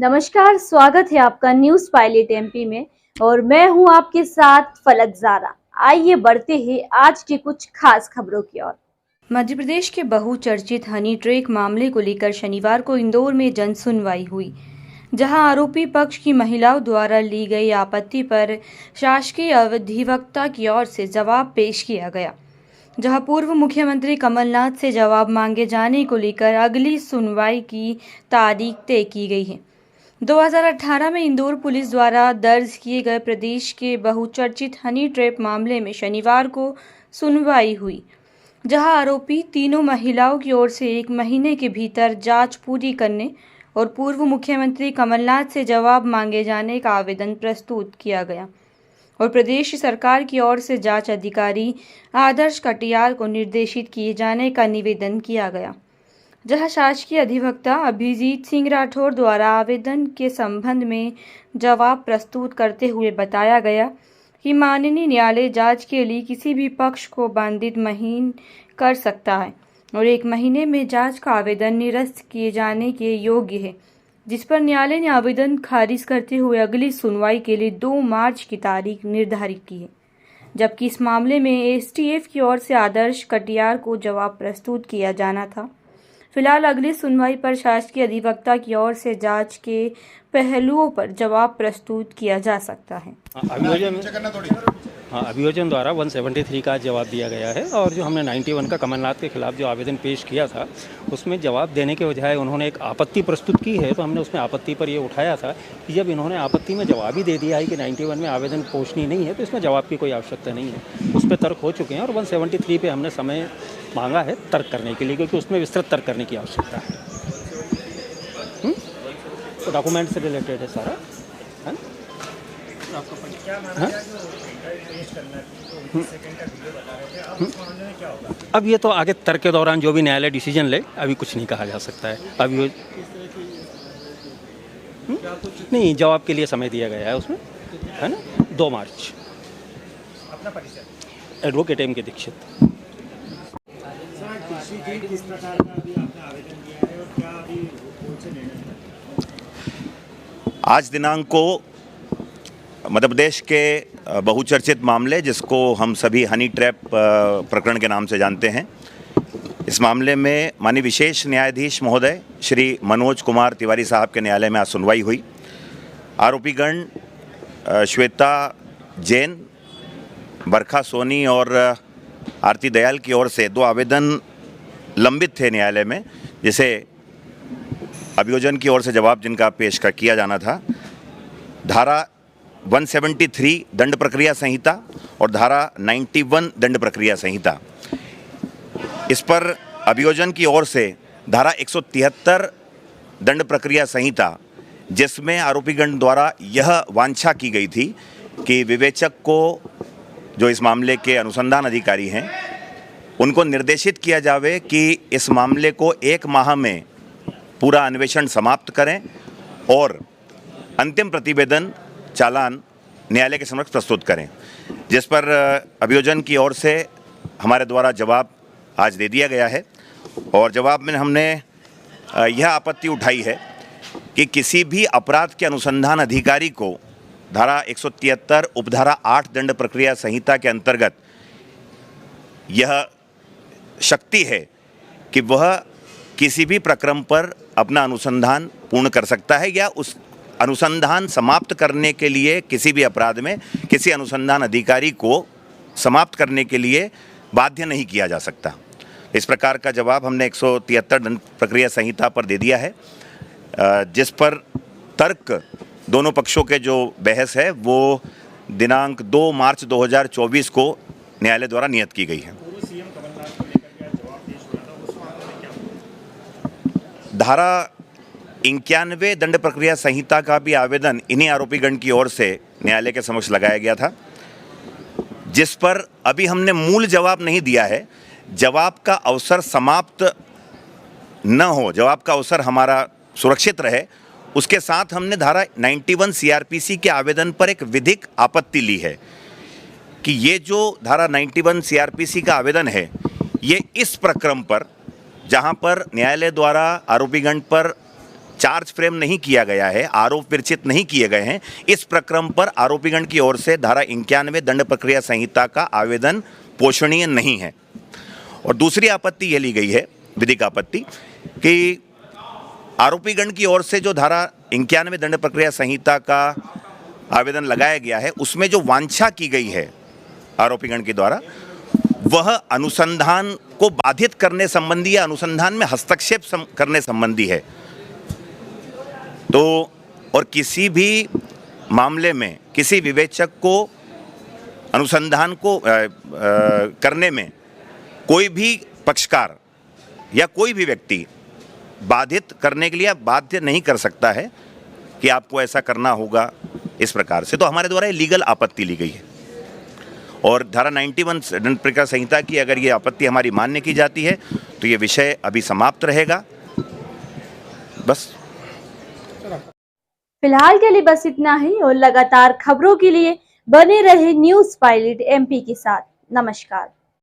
नमस्कार, स्वागत है आपका न्यूज पायलट एमपी में। और मैं हूं आपके साथ फलक ज़ारा। आइए बढ़ते हैं आज की कुछ खास खबरों की ओर। मध्य प्रदेश के बहुचर्चित हनी ट्रैप मामले को लेकर शनिवार को इंदौर में जन सुनवाई हुई, जहां आरोपी पक्ष की महिलाओं द्वारा ली गई आपत्ति पर शासकीय अधिवक्ता की ओर से जवाब पेश किया गया, जहां पूर्व मुख्यमंत्री कमलनाथ से जवाब मांगे जाने को लेकर अगली सुनवाई की तारीख तय की गई है। 2018 में इंदौर पुलिस द्वारा दर्ज किए गए प्रदेश के बहुचर्चित हनी ट्रैप मामले में शनिवार को सुनवाई हुई, जहां आरोपी तीनों महिलाओं की ओर से 1 महीने के भीतर जांच पूरी करने और पूर्व मुख्यमंत्री कमलनाथ से जवाब मांगे जाने का आवेदन प्रस्तुत किया गया और प्रदेश सरकार की ओर से जांच अधिकारी आदर्श कटियार को निर्देशित किए जाने का निवेदन किया गया, जहां शासकीय अधिवक्ता अभिजीत सिंह राठौर द्वारा आवेदन के संबंध में जवाब प्रस्तुत करते हुए बताया गया कि माननीय न्यायालय जांच के लिए किसी भी पक्ष को बाधित नहीं कर सकता है और 1 महीने में जांच का आवेदन निरस्त किए जाने के योग्य है, जिस पर न्यायालय ने आवेदन खारिज करते हुए अगली सुनवाई के लिए 2 मार्च की तारीख निर्धारित की है। जबकि इस मामले में एसटीएफ की ओर से आदर्श कटियार को जवाब प्रस्तुत किया जाना था। फिलहाल अगली सुनवाई पर शासकीय अधिवक्ता की ओर से जांच के पहलुओं पर जवाब प्रस्तुत किया जा सकता है। अभियोजन द्वारा 173 का जवाब दिया गया है और जो हमने 91 का कमलनाथ के खिलाफ जो आवेदन पेश किया था उसमें जवाब देने के बजाय उन्होंने एक आपत्ति प्रस्तुत की है, तो हमने उसमें आपत्ति पर ये उठाया था कि जब इन्होंने आपत्ति में जवाब ही दे दिया है कि 91 में आवेदन पोषणीय नहीं है तो इसमें जवाब की कोई आवश्यकता नहीं है। उस पर तर्क हो चुके हैं और 173 पे हमने समय मांगा है तर्क करने के लिए, क्योंकि उसमें विस्तृत तर्क करने की आवश्यकता है। तो डॉक्यूमेंट से रिलेटेड है सारा, है ना? अब ये तो आगे तर्क के दौरान जो भी न्यायालय डिसीजन ले, अभी कुछ नहीं कहा जा सकता है। अभी नहीं, जवाब के लिए समय दिया गया है उसमें, है ना? 2 मार्च। अपना परिचय एडवोकेट एम के दीक्षित। किस प्रकार का अभी आपने आवेदन किया है और क्या अभी कौन से निर्णय? आज दिनांक को मध्य प्रदेश के बहुचर्चित मामले, जिसको हम सभी हनी ट्रैप प्रकरण के नाम से जानते हैं, इस मामले में माननीय विशेष न्यायाधीश महोदय श्री मनोज कुमार तिवारी साहब के न्यायालय में आज सुनवाई हुई। आरोपीगण श्वेता जैन, बरखा सोनी और आरती दयाल की ओर से 2 आवेदन लंबित थे न्यायालय में, जिसे अभियोजन की ओर से जवाब जिनका पेश किया जाना था। धारा 173 दंड प्रक्रिया संहिता और धारा 91 दंड प्रक्रिया संहिता, इस पर अभियोजन की ओर से धारा 173 दंड प्रक्रिया संहिता, जिसमें आरोपीगण द्वारा यह वांछा की गई थी कि विवेचक को, जो इस मामले के अनुसंधान अधिकारी हैं, उनको निर्देशित किया जावे कि इस मामले को 1 माह में पूरा अन्वेषण समाप्त करें और अंतिम प्रतिवेदन चालान न्यायालय के समक्ष प्रस्तुत करें, जिस पर अभियोजन की ओर से हमारे द्वारा जवाब आज दे दिया गया है। और जवाब में हमने यह आपत्ति उठाई है कि किसी भी अपराध के अनुसंधान अधिकारी को धारा 173 उपधारा 8 दंड प्रक्रिया संहिता के अंतर्गत यह शक्ति है कि वह किसी भी प्रकरण पर अपना अनुसंधान पूर्ण कर सकता है या उस अनुसंधान समाप्त करने के लिए किसी भी अपराध में किसी अनुसंधान अधिकारी को समाप्त करने के लिए बाध्य नहीं किया जा सकता। इस प्रकार का जवाब हमने 173 दंड प्रक्रिया संहिता पर दे दिया है, जिस पर तर्क दोनों पक्षों के जो बहस है वो दिनांक 2 मार्च 2024 को न्यायालय द्वारा नियत की गई है। धारा 91 दंड प्रक्रिया संहिता का भी आवेदन इन्हीं आरोपीगण की ओर से न्यायालय के समक्ष लगाया गया था, जिस पर अभी हमने मूल जवाब नहीं दिया है। जवाब का अवसर समाप्त न हो, जवाब का अवसर हमारा सुरक्षित रहे, उसके साथ हमने धारा 91 सीआरपीसी के आवेदन पर एक विधिक आपत्ति ली है कि ये जो धारा 91 सीआरपीसी का आवेदन है, ये इस प्रकरण पर, जहां पर न्यायालय द्वारा आरोपीगण पर चार्ज फ्रेम नहीं किया गया है, आरोप विरचित नहीं किए गए हैं, इस प्रकरण पर आरोपीगण की ओर से धारा 91 दंड प्रक्रिया संहिता का आवेदन पोषणीय नहीं है। और दूसरी आपत्ति यह ली गई है, विधिक आपत्ति, कि आरोपीगण की ओर से जो धारा 91 दंड प्रक्रिया संहिता का आवेदन लगाया गया है, उसमें जो वांछा की गई है आरोपीगण के द्वारा, वह अनुसंधान को बाधित करने संबंधी या अनुसंधान में हस्तक्षेप करने संबंधी है। तो और किसी भी मामले में किसी विवेचक को अनुसंधान को करने में कोई भी पक्षकार या कोई भी व्यक्ति बाधित करने के लिए बाध्य नहीं कर सकता है कि आपको ऐसा करना होगा इस प्रकार से। तो हमारे द्वारा ये लीगल आपत्ति ली गई है और धारा 91 दंड प्रक्रिया संहिता की अगर ये आपत्ति हमारी मान्य की जाती है तो ये विषय अभी समाप्त रहेगा। बस फिलहाल के लिए बस इतना ही और लगातार खबरों के लिए बने रहे न्यूज़ पायलट एमपी के साथ। नमस्कार।